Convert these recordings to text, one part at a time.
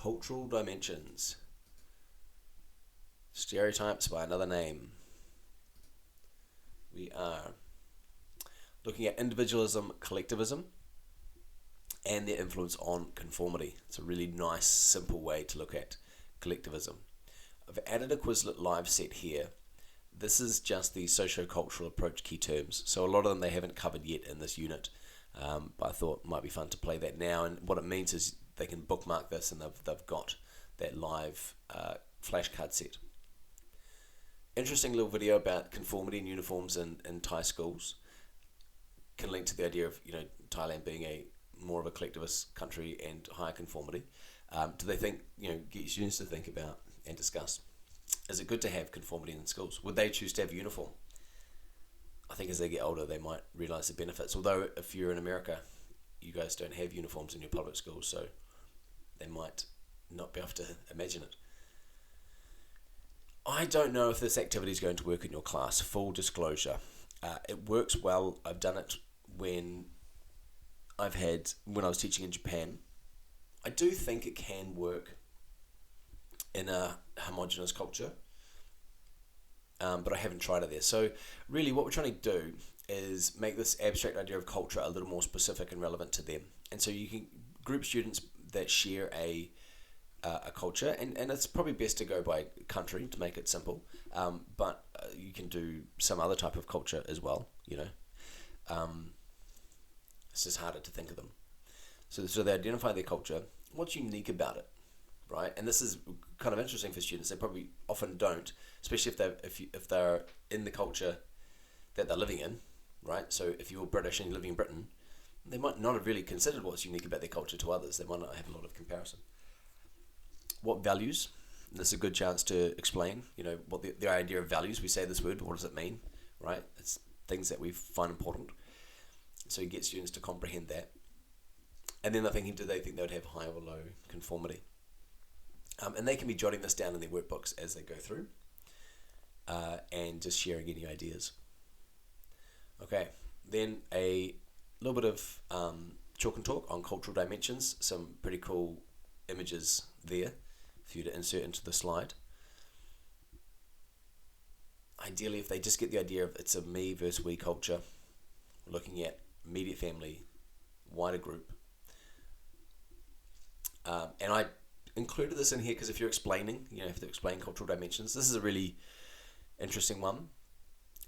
Cultural dimensions. Stereotypes by another name. We are looking at individualism, collectivism, and their influence on conformity. It's a really nice, simple way to look at collectivism. I've added a Quizlet live set here. This is just the socio-cultural approach key terms. So a lot of them they haven't covered yet in this unit, but I thought it might be fun to play that now. And what it means is they can bookmark this and they've got that live flashcard set. Interesting little video about conformity and uniforms in Thai schools. Can link to the idea of Thailand being more of a collectivist country and higher conformity. Do they think get students to think about and discuss? Is it good to have conformity in schools? Would they choose to have a uniform? I think as they get older, they might realise the benefits. Although if you're in America, you guys don't have uniforms in your public schools, so they might not be able to imagine it. I don't know if this activity is going to work in your class. Full disclosure, it works well. I've done it when I was teaching in Japan. I do think it can work in a homogenous culture, but I haven't tried it there. So really what we're trying to do is make this abstract idea of culture a little more specific and relevant to them. And so you can group students that share a culture, and it's probably best to go by country to make it simple, but you can do some other type of culture as well, it's just harder to think of them. So they identify their culture, what's unique about it, right? And this is kind of interesting for students. They probably often don't, especially if they're in the culture that they're living in, right? So if you're British and you're living in Britain, they might not have really considered what's unique about their culture to others. They might not have a lot of comparison. What values? This is a good chance to explain, what the idea of values. We say this word, but what does it mean, right? It's things that we find important. So you get students to comprehend that. And then they're thinking, do they think they would have high or low conformity? And they can be jotting this down in their workbooks as they go through and just sharing any ideas. Okay, then a little bit of chalk and talk on cultural dimensions. Some pretty cool images there for you to insert into the slide. Ideally, if they just get the idea of it's a me versus we culture, looking at immediate family, wider group. And I included this in here because if you're explaining, if they're explaining cultural dimensions, this is a really interesting one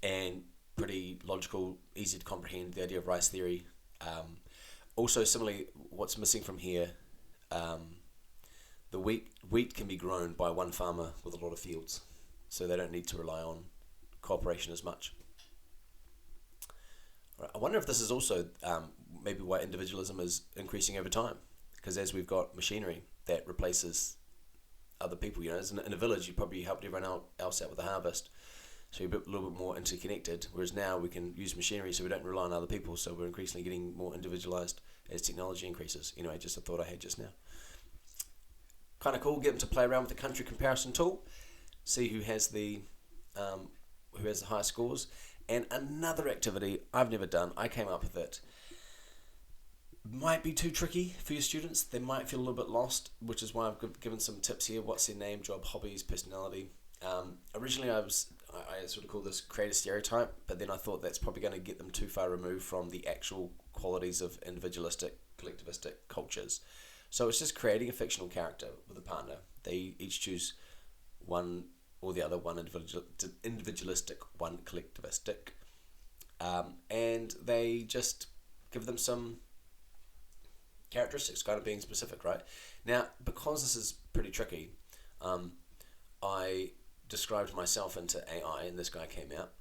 and pretty logical, easy to comprehend, the idea of rice theory. Also, similarly, what's missing from here, the wheat can be grown by one farmer with a lot of fields, so they don't need to rely on cooperation as much. I wonder if this is also maybe why individualism is increasing over time, because as we've got machinery that replaces other people, as in a village, you probably helped everyone else out with the harvest, so you're a little bit more interconnected, whereas now we can use machinery so we don't rely on other people, so we're increasingly getting more individualized as technology increases. Just a thought I had just now. Kind of cool, get them to play around with the country comparison tool, see who has the high scores. And another activity I've never done, I came up with it, might be too tricky for your students. They might feel a little bit lost, which is why I've given some tips here. What's their name, job, hobbies, personality. Originally I sort of called this create a stereotype, but then I thought that's probably going to get them too far removed from the actual qualities of individualistic, collectivistic cultures. So it's just creating a fictional character with a partner. They each choose one or the other, one individualistic, one collectivistic, and they just give them some characteristics, kind of being specific, right? Now, because this is pretty tricky, I described myself into AI, and this guy came out,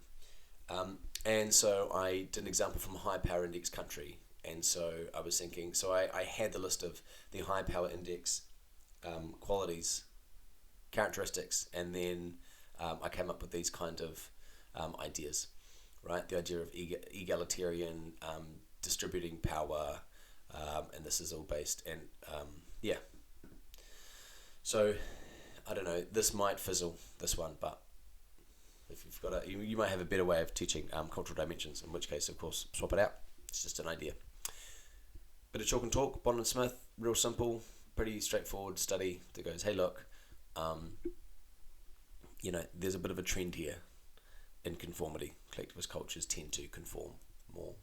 and so I did an example from a high power index country, and so I was thinking, so I had the list of the high power index qualities, characteristics, and then I came up with these kind of ideas, right? The idea of egalitarian, distributing power, and this is all based, and yeah. So I don't know, this might fizzle, this one, but if you've got you might have a better way of teaching cultural dimensions, in which case, of course, swap it out. It's just an idea. Bit of chalk and talk, Bond and Smith, real simple. pretty straightforward study that goes, hey, look, there's a bit of a trend here in conformity. Collectivist cultures tend to conform more.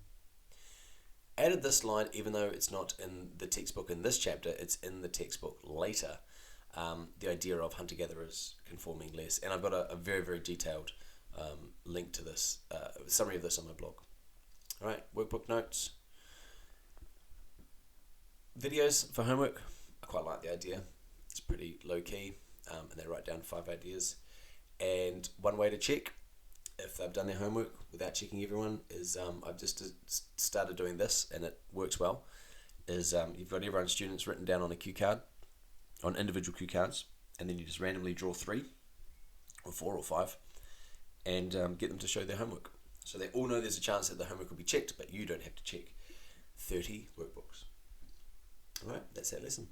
Added this line, even though it's not in the textbook in this chapter, it's in the textbook later. The idea of hunter-gatherers conforming less. And I've got a very, very detailed link to this, summary of this on my blog. All right, workbook notes. Videos for homework. I quite like the idea. It's pretty low-key, and they write down 5 ideas. And one way to check if they've done their homework without checking everyone is, I've just started doing this, and it works well, is you've got everyone's students written down on a cue card, on individual cue cards, and then you just randomly draw 3 or 4 or 5 and get them to show their homework. So they all know there's a chance that the homework will be checked, but you don't have to check 30 workbooks. Alright, that's that lesson.